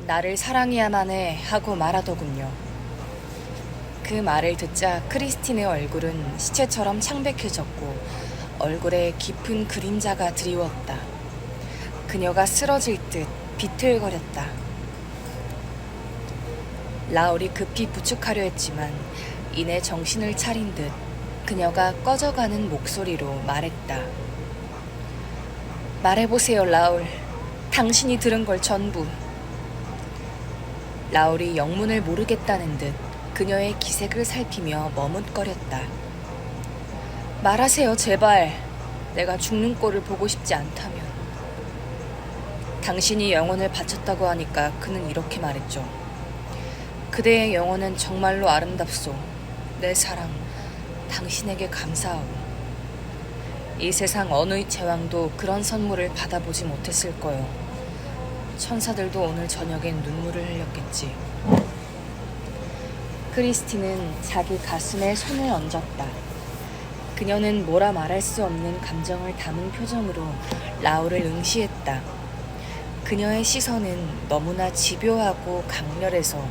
나를 사랑해야만 해 하고 말하더군요. 그 말을 듣자 크리스틴의 얼굴은 시체처럼 창백해졌고 얼굴에 깊은 그림자가 드리웠다. 그녀가 쓰러질 듯 비틀거렸다. 라울이 급히 부축하려 했지만 이내 정신을 차린 듯 그녀가 꺼져가는 목소리로 말했다. 말해보세요, 라울. 당신이 들은 걸 전부. 라울이 영문을 모르겠다는 듯 그녀의 기색을 살피며 머뭇거렸다. 말하세요, 제발. 내가 죽는 꼴을 보고 싶지 않다면. 당신이 영혼을 바쳤다고 하니까 그는 이렇게 말했죠. 그대의 영혼은 정말로 아름답소. 내 사랑, 당신에게 감사하오. 이 세상 어느 제왕도 그런 선물을 받아보지 못했을 거요. 천사들도 오늘 저녁엔 눈물을 흘렸겠지. 크리스틴은 자기 가슴에 손을 얹었다. 그녀는 뭐라 말할 수 없는 감정을 담은 표정으로 라울을 응시했다. 그녀의 시선은 너무나 집요하고 강렬해서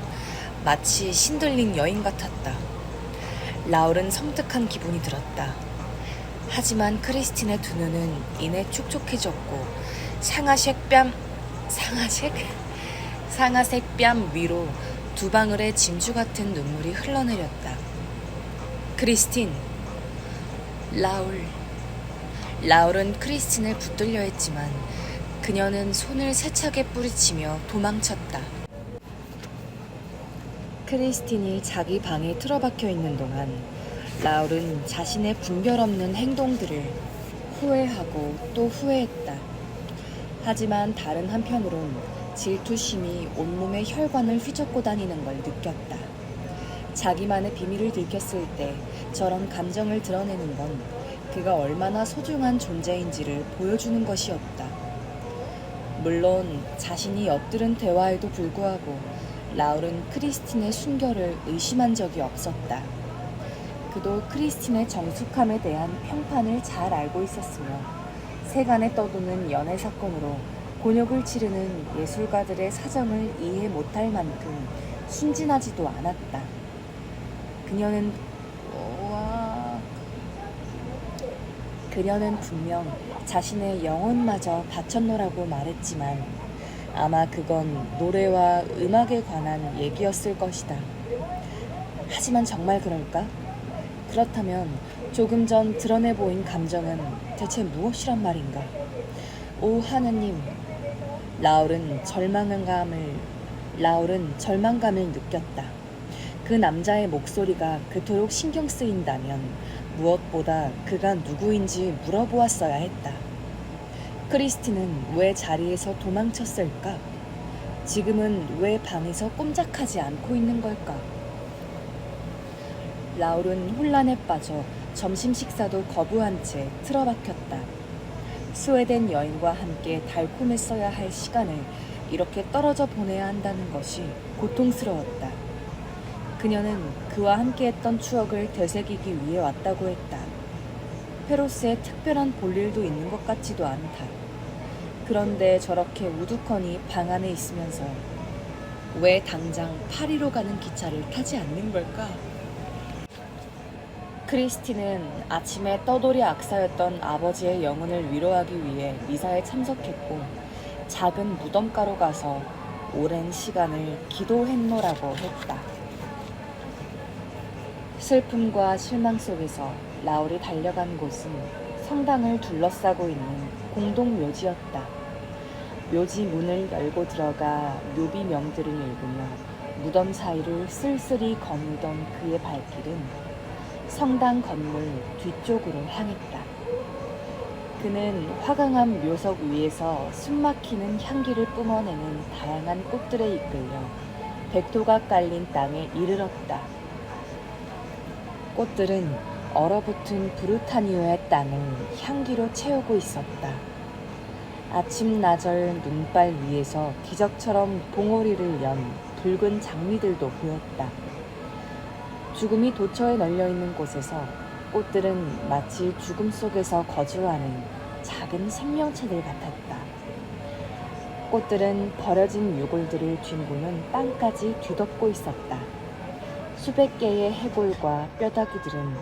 마치 신들린 여인 같았다. 라울은 섬뜩한 기분이 들었다. 하지만 크리스틴의 두 눈은 이내 촉촉해졌고 상아색 뺨 위로 두 방울의 진주 같은 눈물이 흘러내렸다. 크리스틴, 라울은 크리스틴을 붙들려 했지만 그녀는 손을 세차게 뿌리치며 도망쳤다. 크리스틴이 자기 방에 틀어박혀 있는 동안 라울은 자신의 분별 없는 행동들을 후회하고 또 후회했다. 하지만 다른 한편으론 질투심이 온몸의 혈관을 휘젓고 다니는 걸 느꼈다. 자기만의 비밀을 들켰을 때 저런 감정을 드러내는 건 그가 얼마나 소중한 존재인지를 보여주는 것이었다. 물론 자신이 엿들은 대화에도 불구하고 라울은 크리스틴의 순결을 의심한 적이 없었다. 그도 크리스틴의 정숙함에 대한 평판을 잘 알고 있었으며 세간에 떠도는 연애 사건으로 곤욕을 치르는 예술가들의 사정을 이해 못할 만큼 순진하지도 않았다. 그녀는 분명 자신의 영혼마저 바쳤노라고 말했지만 아마 그건 노래와 음악에 관한 얘기였을 것이다. 하지만 정말 그럴까? 그렇다면 조금 전 드러내 보인 감정은 대체 무엇이란 말인가? 오 하느님, 라울은 절망감을 느꼈다. 그 남자의 목소리가 그토록 신경 쓰인다면 무엇보다 그가 누구인지 물어보았어야 했다. 크리스틴은 왜 자리에서 도망쳤을까? 지금은 왜 방에서 꼼짝하지 않고 있는 걸까? 라울은 혼란에 빠져 점심 식사도 거부한 채 틀어박혔다. 스웨덴 여인과 함께 달콤했어야 할 시간을 이렇게 떨어져 보내야 한다는 것이 고통스러웠다. 그녀는 그와 함께했던 추억을 되새기기 위해 왔다고 했다. 페로스에 특별한 볼일도 있는 것 같지도 않다. 그런데 저렇게 우두커니 방 안에 있으면서 왜 당장 파리로 가는 기차를 타지 않는 걸까? 크리스틴은 아침에 떠돌이 악사였던 아버지의 영혼을 위로하기 위해 미사에 참석했고 작은 무덤가로 가서 오랜 시간을 기도했노라고 했다. 슬픔과 실망 속에서 라울이 달려간 곳은 성당을 둘러싸고 있는 공동묘지였다. 묘지 문을 열고 들어가 묘비 명들을 읽으며 무덤 사이를 쓸쓸히 거닐던 그의 발길은 성당 건물 뒤쪽으로 향했다. 그는 화강암 묘석 위에서 숨막히는 향기를 뿜어내는 다양한 꽃들에 이끌려 백도가 깔린 땅에 이르렀다. 꽃들은 얼어붙은 브루타니오의 땅을 향기로 채우고 있었다. 아침나절 눈발 위에서 기적처럼 봉오리를 연 붉은 장미들도 보였다. 죽음이 도처에 널려있는 곳에서 꽃들은 마치 죽음 속에서 거주하는 작은 생명체들 같았다. 꽃들은 버려진 유골들을 뒹구는 땅까지 뒤덮고 있었다. 수백 개의 해골과 뼈다귀들은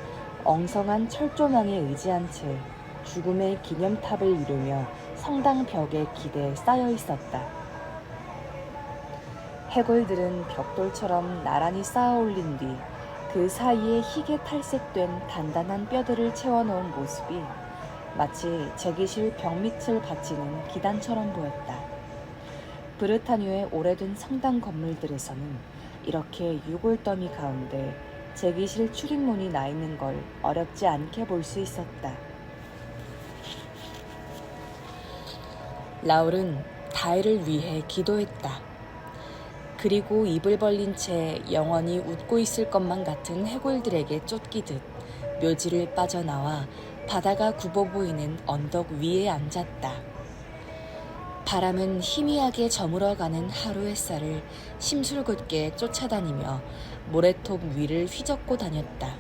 엉성한 철조망에 의지한 채 죽음의 기념탑을 이루며 성당 벽에 기대에 쌓여 있었다. 해골들은 벽돌처럼 나란히 쌓아 올린 뒤 그 사이에 희게 탈색된 단단한 뼈들을 채워놓은 모습이 마치 제기실 벽 밑을 받치는 기단처럼 보였다. 브르타뉴의 오래된 성당 건물들에서는 이렇게 유골더미 가운데 제기실 출입문이 나 있는 걸 어렵지 않게 볼 수 있었다. 라울은 다혜를 위해 기도했다. 그리고 입을 벌린 채 영원히 웃고 있을 것만 같은 해골들에게 쫓기듯 묘지를 빠져나와 바다가 굽어 보이는 언덕 위에 앉았다. 바람은 희미하게 저물어가는 하루 햇살을 심술궂게 쫓아다니며 모래톱 위를 휘젓고 다녔다.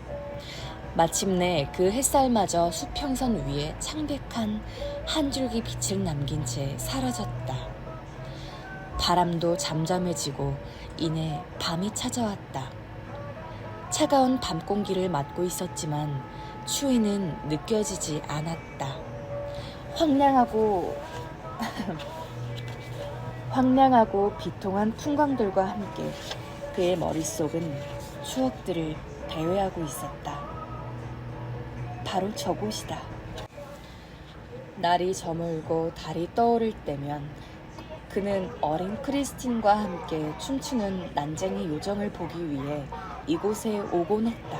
마침내 그 햇살마저 수평선 위에 창백한 한 줄기 빛을 남긴 채 사라졌다. 바람도 잠잠해지고 이내 밤이 찾아왔다. 차가운 밤 공기를 맡고 있었지만 추위는 느껴지지 않았다. 황량하고 비통한 풍광들과 함께 그의 머릿속은 추억들을 배회하고 있었다. 바로 저곳이다. 날이 저물고 달이 떠오를 때면 그는 어린 크리스틴과 함께 춤추는 난쟁이 요정을 보기 위해 이곳에 오곤 했다.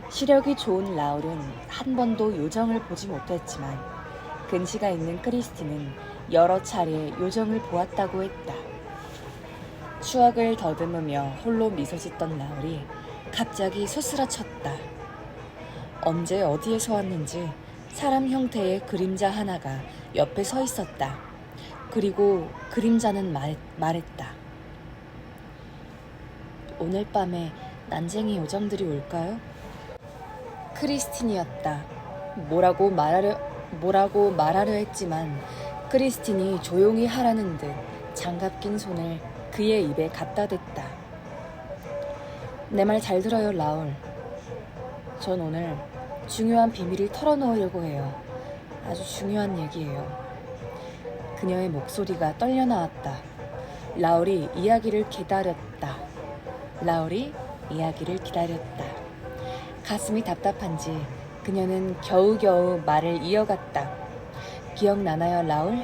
시력이 좋은 라울은 한 번도 요정을 보지 못했지만 근시가 있는 크리스틴은 여러 차례 요정을 보았다고 했다. 추억을 더듬으며 홀로 미소 짓던 라울이 갑자기 소스라쳤다. 언제 어디에서 왔는지 사람 형태의 그림자 하나가 옆에 서 있었다. 그리고 그림자는 말했다. 오늘 밤에 난쟁이 요정들이 올까요? 크리스틴이었다. 뭐라고 말하려 했지만 크리스틴이 조용히 하라는 듯 장갑 낀 손을 그의 입에 갖다 댔다. 내 말 잘 들어요, 라울. 전 오늘 중요한 비밀을 털어놓으려고 해요. 아주 중요한 얘기예요. 그녀의 목소리가 떨려 나왔다. 라울이 이야기를 기다렸다. 가슴이 답답한지 그녀는 겨우겨우 말을 이어갔다. 기억나나요, 라울?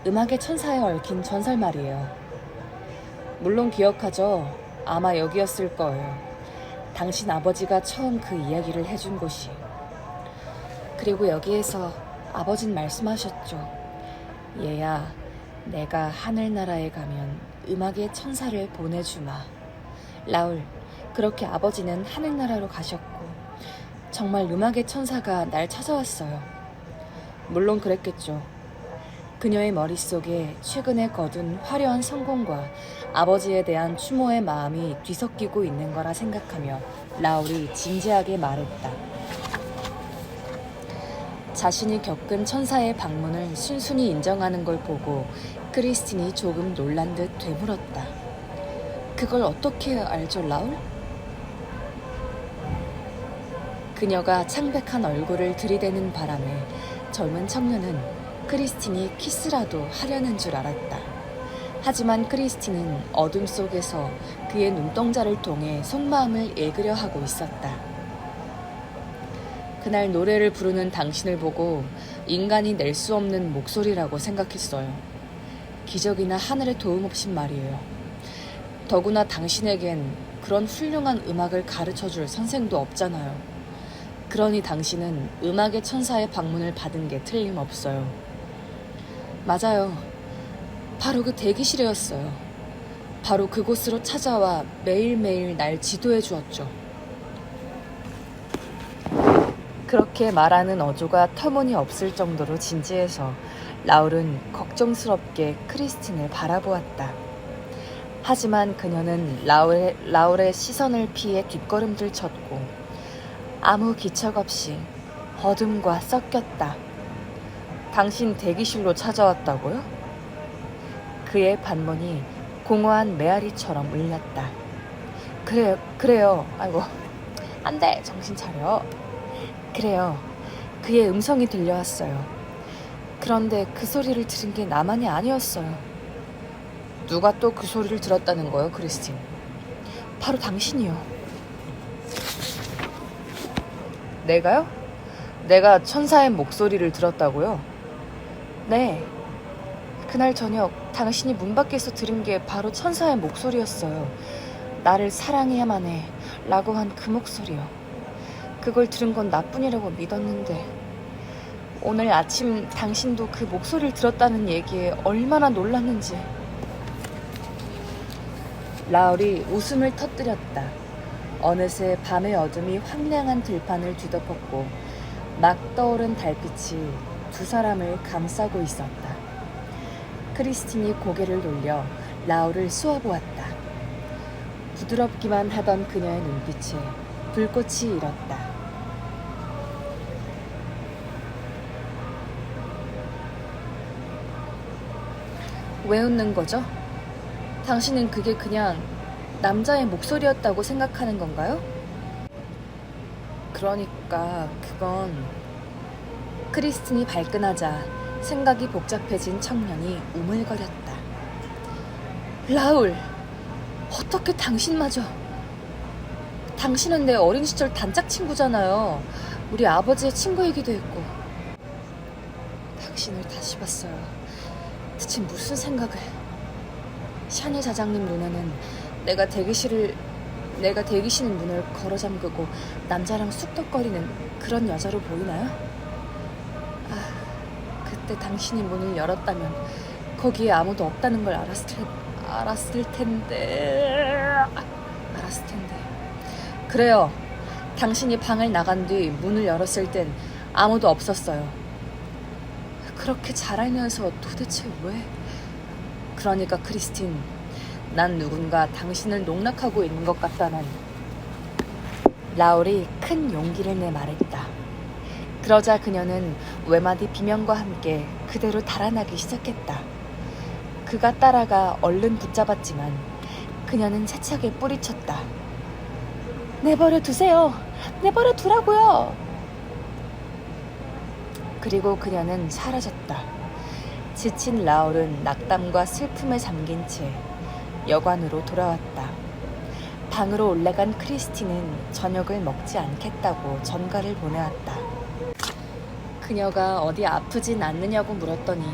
음악의 천사에 얽힌 전설 말이에요. 물론 기억하죠. 아마 여기였을 거예요. 당신 아버지가 처음 그 이야기를 해준 곳이. 그리고 여기에서 아버진 말씀하셨죠. 얘야, 내가 하늘나라에 가면 음악의 천사를 보내주마. 라울, 그렇게 아버지는 하늘나라로 가셨고 정말 음악의 천사가 날 찾아왔어요. 물론 그랬겠죠. 그녀의 머릿속에 최근에 거둔 화려한 성공과 아버지에 대한 추모의 마음이 뒤섞이고 있는 거라 생각하며 라울이 진지하게 말했다. 자신이 겪은 천사의 방문을 순순히 인정하는 걸 보고 크리스틴이 조금 놀란 듯 되물었다. 그걸 어떻게 알죠, 라울? 그녀가 창백한 얼굴을 들이대는 바람에 젊은 청년은 크리스틴이 키스라도 하려는 줄 알았다. 하지만 크리스틴은 어둠 속에서 그의 눈동자를 통해 속마음을 읽으려 하고 있었다. 그날 노래를 부르는 당신을 보고 인간이 낼 수 없는 목소리라고 생각했어요. 기적이나 하늘의 도움 없인 말이에요. 더구나 당신에겐 그런 훌륭한 음악을 가르쳐줄 선생도 없잖아요. 그러니 당신은 음악의 천사의 방문을 받은 게 틀림없어요. 맞아요. 바로 그 대기실이었어요. 바로 그곳으로 찾아와 매일매일 날 지도해 주었죠. 그렇게 말하는 어조가 터무니없을 정도로 진지해서 라울은 걱정스럽게 크리스틴을 바라보았다. 하지만 그녀는 라울의 시선을 피해 뒷걸음질 쳤고 아무 기척 없이 어둠과 섞였다. 당신 대기실로 찾아왔다고요? 그의 반문이 공허한 메아리처럼 울렸다. 그래요. 아이고, 안 돼, 정신 차려. 그래요. 그의 음성이 들려왔어요. 그런데 그 소리를 들은 게 나만이 아니었어요. 누가 또 그 소리를 들었다는 거예요, 크리스틴? 바로 당신이요. 내가요? 내가 천사의 목소리를 들었다고요? 네. 그날 저녁 당신이 문 밖에서 들은 게 바로 천사의 목소리였어요. 나를 사랑해야만 해 라고 한 그 목소리요. 그걸 들은 건 나뿐이라고 믿었는데 오늘 아침 당신도 그 목소리를 들었다는 얘기에 얼마나 놀랐는지. 라울이 웃음을 터뜨렸다. 어느새 밤의 어둠이 황량한 들판을 뒤덮었고 막 떠오른 달빛이 두 사람을 감싸고 있었다. 크리스틴이 고개를 돌려 라울을 쏘아보았다. 부드럽기만 하던 그녀의 눈빛에 불꽃이 일었다. 왜 웃는 거죠? 당신은 그게 그냥 남자의 목소리였다고 생각하는 건가요? 그러니까 그건... 크리스틴이 발끈하자 생각이 복잡해진 청년이 우물거렸다. 라울, 어떻게 당신마저... 당신은 내 어린 시절 단짝 친구잖아요. 우리 아버지의 친구이기도 했고. 당신을 다시 봤어요. 대체 무슨 생각을... 샤니 사장님 눈에는 내가 대기실 문을 걸어 잠그고 남자랑 쑥덕거리는 그런 여자로 보이나요? 그때 당신이 문을 열었다면 거기에 아무도 없다는 걸 알았을 텐데. 그래요. 당신이 방을 나간 뒤 문을 열었을 땐 아무도 없었어요. 그렇게 잘 알면서 도대체 왜? 그러니까 크리스틴, 난 누군가 당신을 농락하고 있는 것 같다는... 라울이 큰 용기를 내 말했다. 그러자 그녀는 외마디 비명과 함께 그대로 달아나기 시작했다. 그가 따라가 얼른 붙잡았지만 그녀는 세차게 뿌리쳤다. 내버려 두세요. 내버려 두라고요. 그리고 그녀는 사라졌다. 지친 라울은 낙담과 슬픔에 잠긴 채 여관으로 돌아왔다. 방으로 올라간 크리스틴은 저녁을 먹지 않겠다고 전가를 보내왔다. 그녀가 어디 아프진 않느냐고 물었더니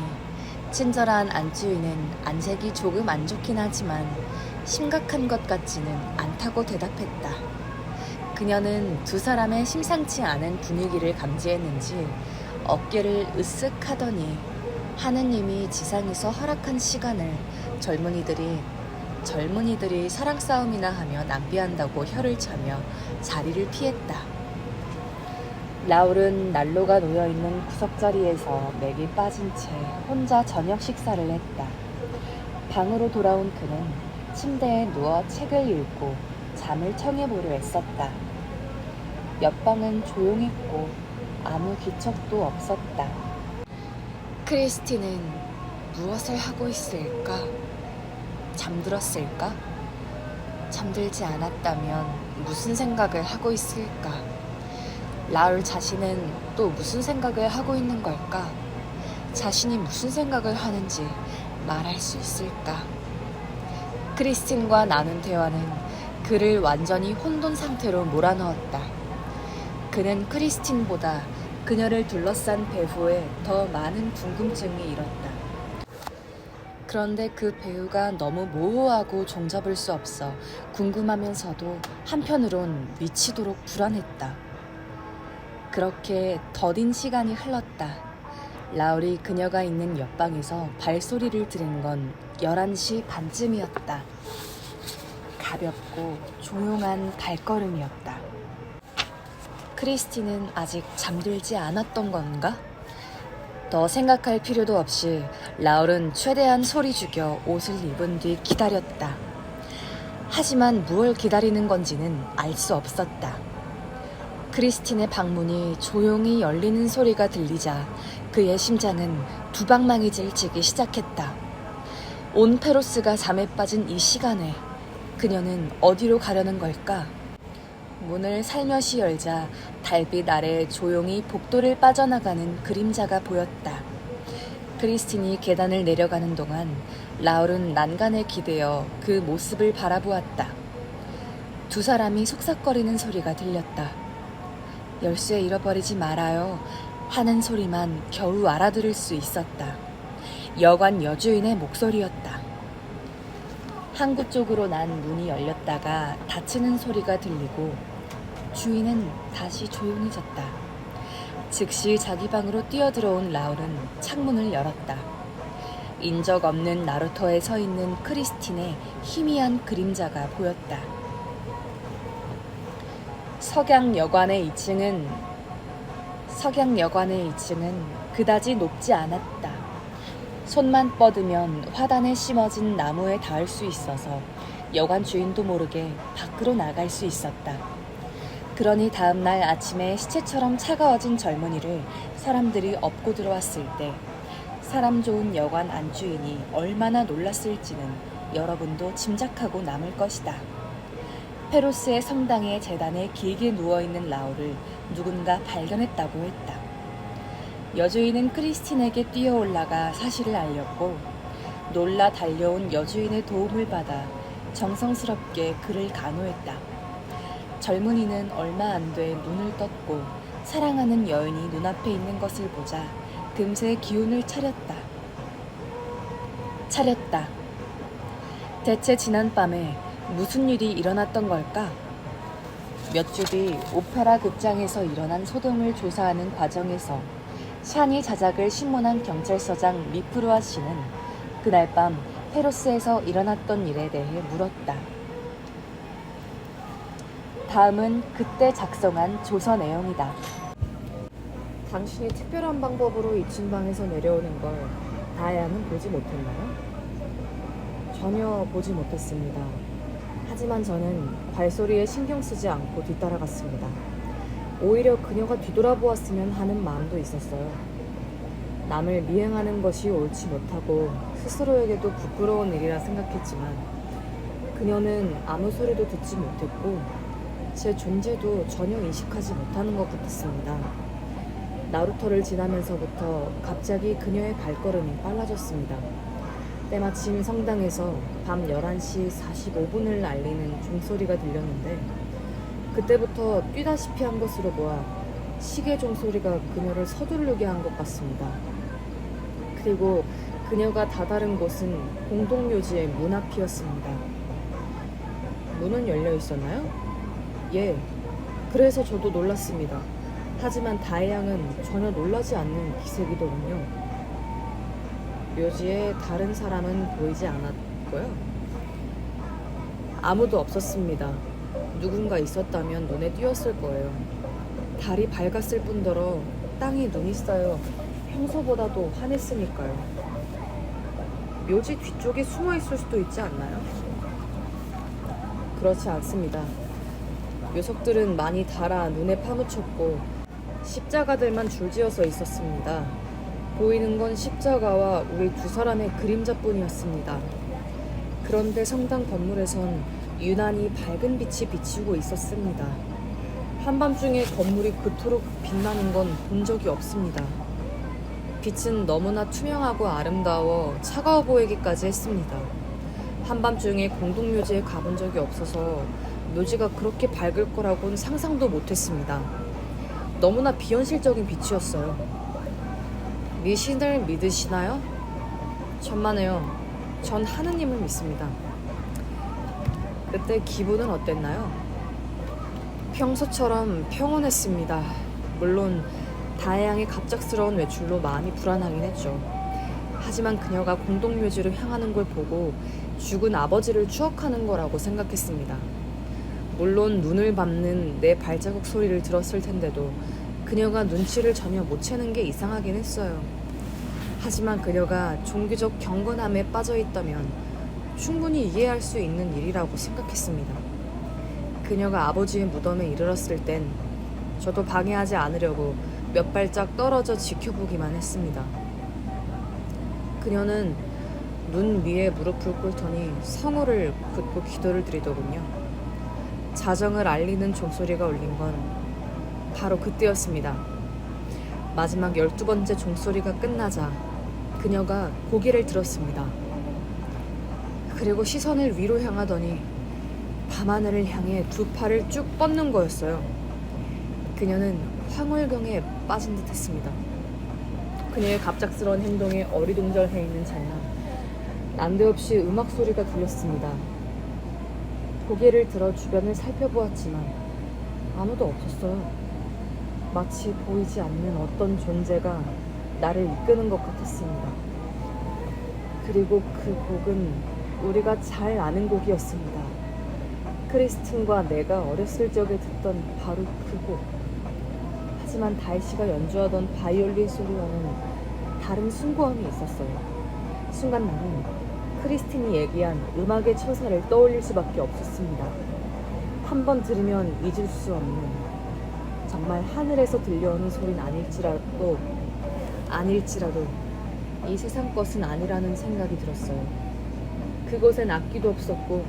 친절한 안주인은 안색이 조금 안 좋긴 하지만 심각한 것 같지는 않다고 대답했다. 그녀는 두 사람의 심상치 않은 분위기를 감지했는지 어깨를 으쓱 하더니 하느님이 지상에서 허락한 시간을 젊은이들이 사랑 싸움이나 하며 낭비한다고 혀를 차며 자리를 피했다. 라울은 난로가 놓여있는 구석자리에서 맥이 빠진 채 혼자 저녁 식사를 했다. 방으로 돌아온 그는 침대에 누워 책을 읽고 잠을 청해보려 애썼다. 옆방은 조용했고 아무 기척도 없었다. 크리스틴은 무엇을 하고 있을까? 잠들었을까? 잠들지 않았다면 무슨 생각을 하고 있을까? 라울 자신은 또 무슨 생각을 하고 있는 걸까? 자신이 무슨 생각을 하는지 말할 수 있을까? 크리스틴과 나눈 대화는 그를 완전히 혼돈 상태로 몰아넣었다. 그는 크리스틴보다 그녀를 둘러싼 배후에 더 많은 궁금증이 일었다. 그런데 그 배우가 너무 모호하고 종잡을 수 없어 궁금하면서도 한편으론 미치도록 불안했다. 그렇게 더딘 시간이 흘렀다. 라울이 그녀가 있는 옆방에서 발소리를 들은 건 11시 반쯤이었다. 가볍고 조용한 발걸음이었다. 크리스틴은 아직 잠들지 않았던 건가? 더 생각할 필요도 없이 라울은 최대한 소리 죽여 옷을 입은 뒤 기다렸다. 하지만 무얼 기다리는 건지는 알 수 없었다. 크리스틴의 방문이 조용히 열리는 소리가 들리자 그의 심장은 두방망이질 치기 시작했다. 온 페로스가 잠에 빠진 이 시간에 그녀는 어디로 가려는 걸까? 문을 살며시 열자 달빛 아래 조용히 복도를 빠져나가는 그림자가 보였다. 크리스틴이 계단을 내려가는 동안 라울은 난간에 기대어 그 모습을 바라보았다. 두 사람이 속삭거리는 소리가 들렸다. 열쇠 잃어버리지 말아요 하는 소리만 겨우 알아들을 수 있었다. 여관 여주인의 목소리였다. 항구 쪽으로 난 문이 열렸다가 닫히는 소리가 들리고 주인은 다시 조용해졌다. 즉시 자기 방으로 뛰어들어온 라울은 창문을 열었다. 인적 없는 나루터에 서 있는 크리스틴의 희미한 그림자가 보였다. 석양여관의 2층은 그다지 높지 않았다. 손만 뻗으면 화단에 심어진 나무에 닿을 수 있어서 여관 주인도 모르게 밖으로 나갈 수 있었다. 그러니 다음날 아침에 시체처럼 차가워진 젊은이를 사람들이 업고 들어왔을 때 사람 좋은 여관 안주인이 얼마나 놀랐을지는 여러분도 짐작하고 남을 것이다. 페로스의 성당의 제단에 길게 누워있는 라울을 누군가 발견했다고 했다. 여주인은 크리스틴에게 뛰어올라가 사실을 알렸고 놀라 달려온 여주인의 도움을 받아 정성스럽게 그를 간호했다. 젊은이는 얼마 안 돼 눈을 떴고 사랑하는 여인이 눈앞에 있는 것을 보자 금세 기운을 차렸다. 대체 지난밤에 무슨 일이 일어났던 걸까? 몇 주 뒤 오페라 극장에서 일어난 소동을 조사하는 과정에서 샤니 자작을 신문한 경찰서장 미프루아 씨는 그날 밤 페로스에서 일어났던 일에 대해 물었다. 다음은 그때 작성한 조서 내용이다. 당신이 특별한 방법으로 2층 방에서 내려오는 걸 다혜양은 보지 못했나요? 전혀 보지 못했습니다. 하지만 저는 발소리에 신경 쓰지 않고 뒤따라갔습니다. 오히려 그녀가 뒤돌아보았으면 하는 마음도 있었어요. 남을 미행하는 것이 옳지 못하고 스스로에게도 부끄러운 일이라 생각했지만 그녀는 아무 소리도 듣지 못했고 제 존재도 전혀 인식하지 못하는 것 같았습니다. 나루터를 지나면서부터 갑자기 그녀의 발걸음이 빨라졌습니다. 때마침 성당에서 밤 11시 45분을 알리는 종소리가 들렸는데 그때부터 뛰다시피 한 것으로 보아 시계 종소리가 그녀를 서두르게 한 것 같습니다. 그리고 그녀가 다다른 곳은 공동묘지의 문 앞이었습니다. 문은 열려 있었나요? 예, 그래서 저도 놀랐습니다. 하지만 다혜양은 전혀 놀라지 않는 기색이더군요. 묘지에 다른 사람은 보이지 않았고요. 아무도 없었습니다. 누군가 있었다면 눈에 띄었을 거예요. 달이 밝았을 뿐더러 땅에 눈이 쌓여 평소보다도 환했으니까요. 묘지 뒤쪽에 숨어 있을 수도 있지 않나요? 그렇지 않습니다. 묘석들은 많이 닳아 눈에 파묻혔고 십자가들만 줄지어서 있었습니다. 보이는 건 십자가와 우리 두 사람의 그림자뿐이었습니다. 그런데 성당 건물에선 유난히 밝은 빛이 비치고 있었습니다. 한밤중에 건물이 그토록 빛나는 건 본 적이 없습니다. 빛은 너무나 투명하고 아름다워 차가워 보이기까지 했습니다. 한밤중에 공동묘지에 가본 적이 없어서 묘지가 그렇게 밝을 거라고는 상상도 못했습니다. 너무나 비현실적인 빛이었어요. 미신을 믿으시나요? 천만에요. 전 하느님을 믿습니다. 그때 기분은 어땠나요? 평소처럼 평온했습니다. 물론 다혜양의 갑작스러운 외출로 마음이 불안하긴 했죠. 하지만 그녀가 공동묘지로 향하는 걸 보고 죽은 아버지를 추억하는 거라고 생각했습니다. 물론 눈을 밟는 내 발자국 소리를 들었을 텐데도 그녀가 눈치를 전혀 못 채는 게 이상하긴 했어요. 하지만 그녀가 종교적 경건함에 빠져있다면 충분히 이해할 수 있는 일이라고 생각했습니다. 그녀가 아버지의 무덤에 이르렀을 땐 저도 방해하지 않으려고 몇 발짝 떨어져 지켜보기만 했습니다. 그녀는 눈 위에 무릎을 꿇더니 성호를 긋고 기도를 드리더군요. 자정을 알리는 종소리가 울린 건 바로 그때였습니다. 마지막 12번째 종소리가 끝나자 그녀가 고개를 들었습니다. 그리고 시선을 위로 향하더니 밤하늘을 향해 두 팔을 쭉 뻗는 거였어요. 그녀는 황홀경에 빠진 듯 했습니다. 그녀의 갑작스러운 행동에 어리둥절해 있는 찰나 난데없이 음악 소리가 들렸습니다. 고개를 들어 주변을 살펴보았지만 아무도 없었어요. 마치 보이지 않는 어떤 존재가 나를 이끄는 것 같았습니다. 그리고 그 곡은 우리가 잘 아는 곡이었습니다. 크리스틴과 내가 어렸을 적에 듣던 바로 그 곡. 하지만 다이씨가 연주하던 바이올린 소리와는 다른 숭고함이 있었어요. 순간 나는 크리스틴이 얘기한 음악의 처사를 떠올릴 수밖에 없었습니다. 한 번 들으면 잊을 수 없는, 정말 하늘에서 들려오는 소리는 아닐지라도 이 세상 것은 아니라는 생각이 들었어요. 그곳엔 악기도 없었고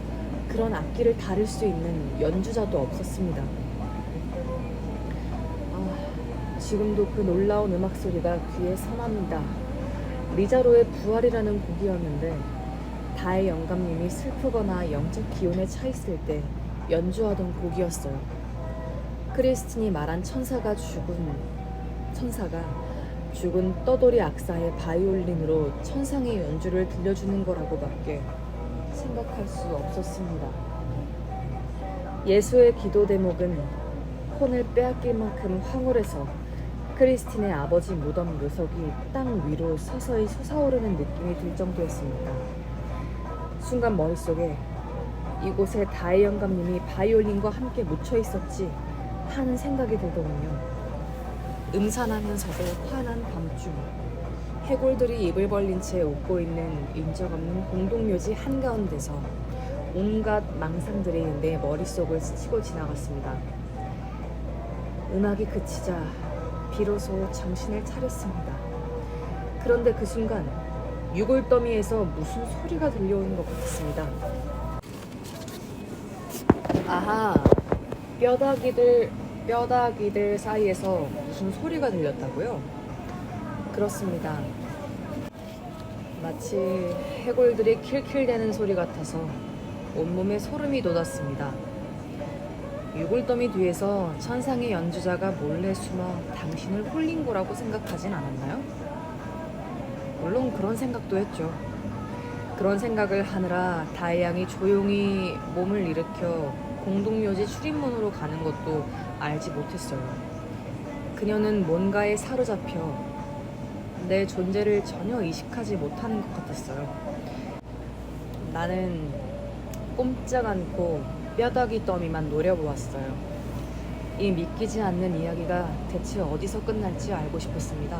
그런 악기를 다룰 수 있는 연주자도 없었습니다. 지금도 그 놀라운 음악 소리가 귀에 선합니다. 리자로의 부활이라는 곡이었는데 다의 영감님이 슬프거나 영적 기운에 차 있을 때 연주하던 곡이었어요. 크리스틴이 말한 천사가 죽은 떠돌이 악사의 바이올린으로 천상의 연주를 들려주는 거라고밖에 생각할 수 없었습니다. 예수의 기도 대목은 혼을 빼앗길 만큼 황홀해서 크리스틴의 아버지 무덤 묘석이 땅 위로 서서히 솟아오르는 느낌이 들 정도였습니다. 순간 머릿속에 이곳에 다의 영감님이 바이올린과 함께 묻혀 있었지 하는 생각이 들더군요. 음산하면서도 환한 밤중, 해골들이 입을 벌린 채 웃고 있는 인적없는 공동묘지 한가운데서 온갖 망상들이 내 머릿속을 스치고 지나갔습니다. 음악이 그치자 비로소 정신을 차렸습니다. 그런데 그 순간 유골더미에서 무슨 소리가 들려오는 것 같았습니다. 아하, 뼈다귀들 사이에서 무슨 소리가 들렸다고요? 그렇습니다. 마치 해골들이 킬킬대는 소리 같아서 온몸에 소름이 돋았습니다. 유골더미 뒤에서 천상의 연주자가 몰래 숨어 당신을 홀린 거라고 생각하진 않았나요? 물론 그런 생각도 했죠. 그런 생각을 하느라 다혜양이 조용히 몸을 일으켜 공동묘지 출입문으로 가는 것도 알지 못했어요. 그녀는 뭔가에 사로잡혀 내 존재를 전혀 의식하지 못하는 것 같았어요. 나는 꼼짝 않고 뼈다귀 더미만 노려보았어요. 이 믿기지 않는 이야기가 대체 어디서 끝날지 알고 싶었습니다.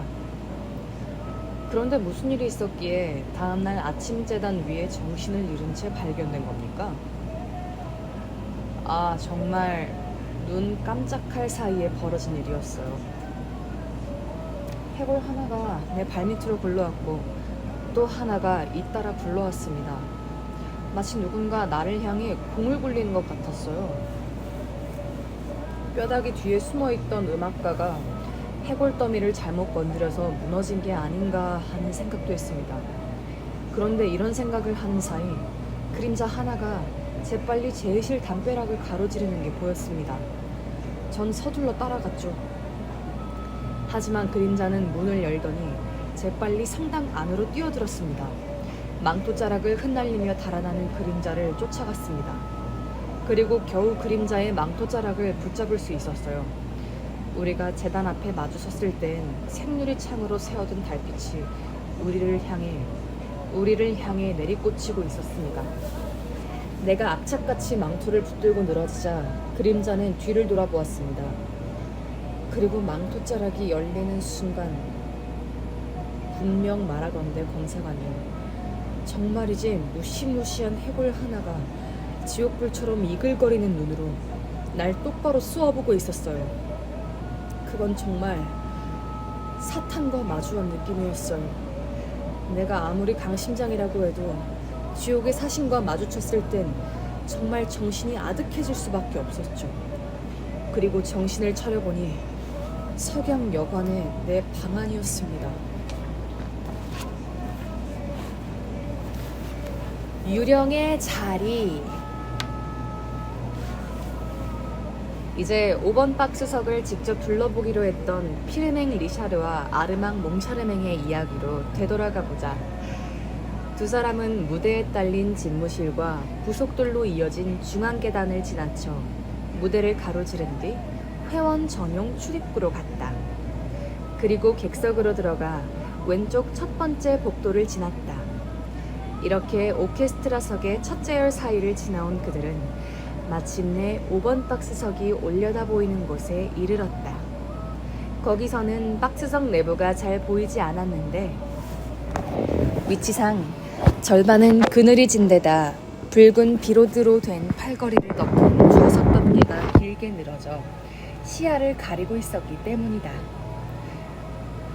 그런데 무슨 일이 있었기에 다음날 아침 재단 위에 정신을 잃은 채 발견된 겁니까? 정말 눈 깜짝할 사이에 벌어진 일이었어요. 해골 하나가 내 발밑으로 굴러왔고 또 하나가 잇따라 굴러왔습니다. 마치 누군가 나를 향해 공을 굴리는 것 같았어요. 뼈다귀 뒤에 숨어있던 음악가가 해골 더미를 잘못 건드려서 무너진 게 아닌가 하는 생각도 했습니다. 그런데 이런 생각을 하는 사이 그림자 하나가 재빨리 제의실 담벼락을 가로지르는 게 보였습니다. 전 서둘러 따라갔죠. 하지만 그림자는 문을 열더니 재빨리 성당 안으로 뛰어들었습니다. 망토자락을 흩날리며 달아나는 그림자를 쫓아갔습니다. 그리고 겨우 그림자의 망토자락을 붙잡을 수 있었어요. 우리가 제단 앞에 마주섰을 땐 생유리 창으로 새어든 달빛이 우리를 향해 내리꽂히고 있었습니다. 내가 악착같이 망토를 붙들고 늘어지자 그림자는 뒤를 돌아보았습니다. 그리고 망토자락이 열리는 순간 분명 말하건대 검사관님, 정말이지 무시무시한 해골 하나가 지옥불처럼 이글거리는 눈으로 날 똑바로 쏘아보고 있었어요. 그건 정말 사탄과 마주한 느낌이었어요. 내가 아무리 강심장이라고 해도 지옥의 사신과 마주쳤을 땐 정말 정신이 아득해질 수밖에 없었죠. 그리고 정신을 차려보니 석양여관의 내 방안이었습니다. 유령의 자리. 이제 5번 박스석을 직접 둘러보기로 했던 피르맹 리샤르와 아르망 몽샤르맹의 이야기로 되돌아가 보자. 두 사람은 무대에 딸린 집무실과 부속돌로 이어진 중앙 계단을 지나쳐 무대를 가로지른 뒤 회원 전용 출입구로 갔다. 그리고 객석으로 들어가 왼쪽 첫 번째 복도를 지났다. 이렇게 오케스트라석의 첫째 열 사이를 지나온 그들은 마침내 5번 박스석이 올려다 보이는 곳에 이르렀다. 거기서는 박스석 내부가 잘 보이지 않았는데 위치상 절반은 그늘이 진 데다 붉은 비로드로 된 팔걸이를 덮은 좌석 덮개가 길게 늘어져 시야를 가리고 있었기 때문이다.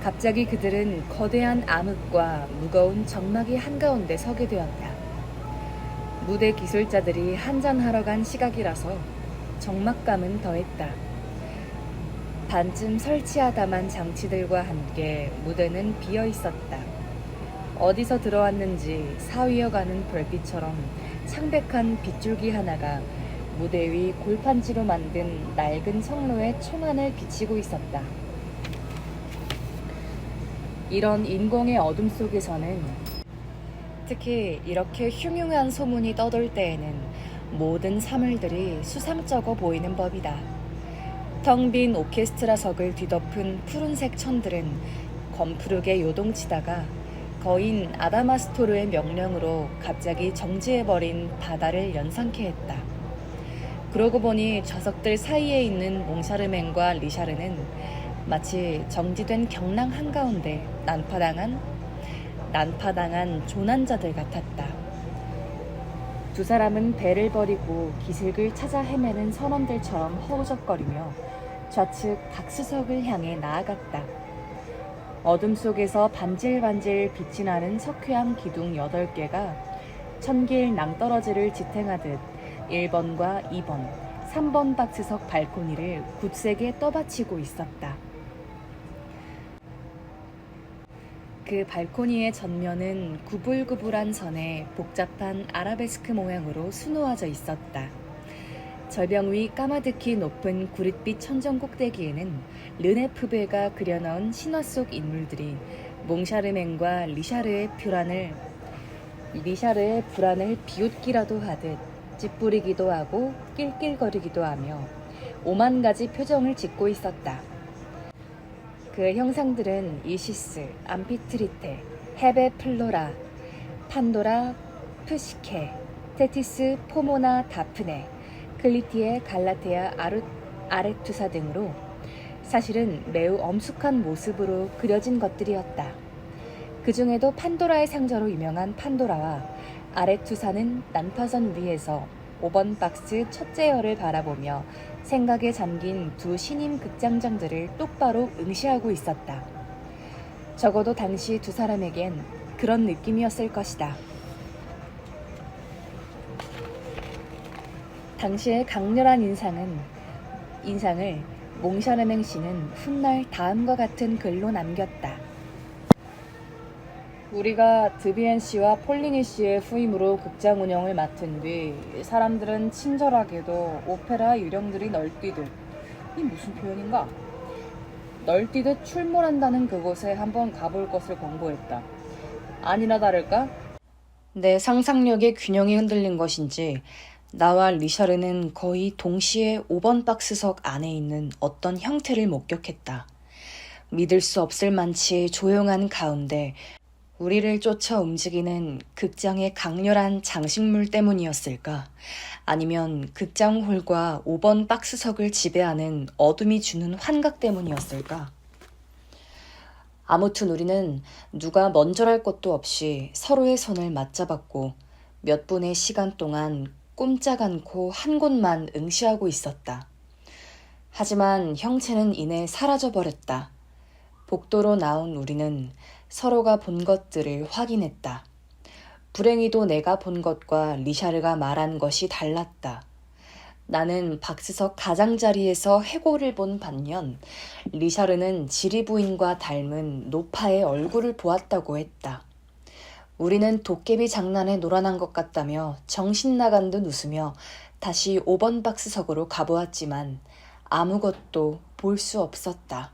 갑자기 그들은 거대한 암흑과 무거운 정막이 한가운데 서게 되었다. 무대 기술자들이 한잔하러 간 시각이라서 적막감은 더했다. 반쯤 설치하다만 장치들과 함께 무대는 비어 있었다. 어디서 들어왔는지 사위어가는 별빛처럼 창백한 빗줄기 하나가 무대 위 골판지로 만든 낡은 성로의 총안을 비치고 있었다. 이런 인공의 어둠 속에서는 특히 이렇게 흉흉한 소문이 떠돌 때에는 모든 사물들이 수상쩍어 보이는 법이다. 텅 빈 오케스트라석을 뒤덮은 푸른색 천들은 검푸르게 요동치다가 거인 아다마스토르의 명령으로 갑자기 정지해버린 바다를 연상케 했다. 그러고 보니 좌석들 사이에 있는 몽샤르맹과 리샤르는 마치 정지된 경랑 한가운데 난파당한 조난자들 같았다. 두 사람은 배를 버리고 기슭을 찾아 헤매는 선원들처럼 허우적거리며 좌측 박스석을 향해 나아갔다. 어둠 속에서 반질반질 빛이 나는 석회암 기둥 8개가 천길 낭떠러지를 지탱하듯 1번과 2번, 3번 박스석 발코니를 굳세게 떠받치고 있었다. 그 발코니의 전면은 구불구불한 선에 복잡한 아라베스크 모양으로 수놓아져 있었다. 절벽 위 까마득히 높은 구릿빛 천정 꼭대기에는 르네프베가 그려넣은 신화 속 인물들이 몽샤르맹과 리샤르의 불안을 비웃기라도 하듯 찌푸리기도 하고 낄낄거리기도 하며 오만 가지 표정을 짓고 있었다. 그 형상들은 이시스, 암피트리테, 헤베 플로라, 판도라, 푸시케, 테티스, 포모나, 다프네, 클리티에, 갈라테아, 아레투사 등으로 사실은 매우 엄숙한 모습으로 그려진 것들이었다. 그 중에도 판도라의 상자로 유명한 판도라와 아레투사는 난파선 위에서 5번 박스 첫째 열을 바라보며 생각에 잠긴 두 신임 극장장들을 똑바로 응시하고 있었다. 적어도 당시 두 사람에겐 그런 느낌이었을 것이다. 당시의 강렬한 인상을 몽샤르맹 씨는 훗날 다음과 같은 글로 남겼다. 우리가 드비엔 씨와 폴리니 씨의 후임으로 극장 운영을 맡은 뒤 사람들은 친절하게도 오페라 유령들이 널뛰듯, 이 무슨 표현인가? 널뛰듯 출몰한다는 그곳에 한번 가볼 것을 권고했다. 아니나 다를까? 내 상상력의 균형이 흔들린 것인지 나와 리샤르는 거의 동시에 5번 박스석 안에 있는 어떤 형태를 목격했다. 믿을 수 없을 만치 조용한 가운데 우리를 쫓아 움직이는 극장의 강렬한 장식물 때문이었을까? 아니면 극장 홀과 5번 박스석을 지배하는 어둠이 주는 환각 때문이었을까? 아무튼 우리는 누가 먼저랄 것도 없이 서로의 손을 맞잡았고 몇 분의 시간 동안 꼼짝 않고 한 곳만 응시하고 있었다. 하지만 형체는 이내 사라져버렸다. 복도로 나온 우리는 서로가 본 것들을 확인했다. 불행히도 내가 본 것과 리샤르가 말한 것이 달랐다. 나는 박스석 가장자리에서 해골을 본 반면 리샤르는 지리부인과 닮은 노파의 얼굴을 보았다고 했다. 우리는 도깨비 장난에 놀아난 것 같다며 정신 나간 듯 웃으며 다시 5번 박스석으로 가보았지만 아무것도 볼 수 없었다.